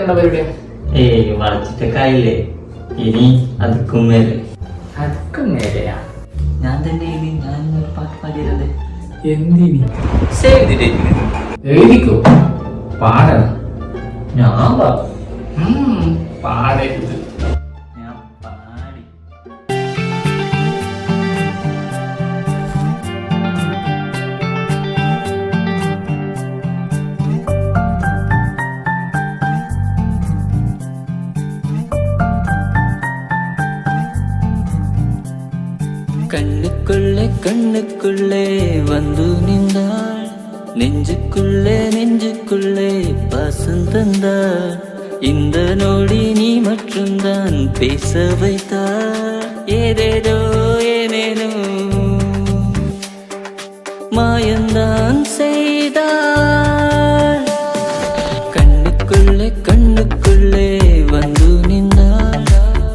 എന്നവരുടെ വളച്ചിട്ട കായില്ലേ ഇനി അതുക്കും മേലെ. അതുക്കും മേലെയാ? ഞാൻ തന്നെ എഴുതി, ഞാൻ ഒരു പാട്ട് പാടിയത്. എന്തിനി? Save the date. എഴുതിക്കോ, പാടണം. ഞാൻ പാടരുത്. ഞാൻ പാടി. கண்ணுக்குள்ளே கண்ணுக்குள்ளே வந்து நின்றாள், நெஞ்சுக்குள்ளே நெஞ்சுக்குள்ளே பாசம் தந்தாள். இந்த நொடி நீ மட்டும்தான் பேச வைத்தாள். ஏதேதோ ஏனேனோ மாயந்தான் செய்தாள். கண்ணுக்குள்ளே கண்ணுக்குள்ளே வந்து நின்றாள்,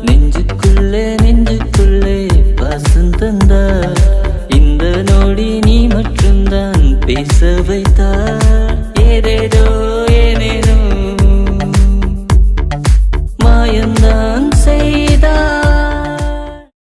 நெஞ்சுக்குள்ளே நெஞ்சுக்குள்ளே பாசம் தந்தாள். இந்த நொடி நீ மட்டும்தான் பேச வை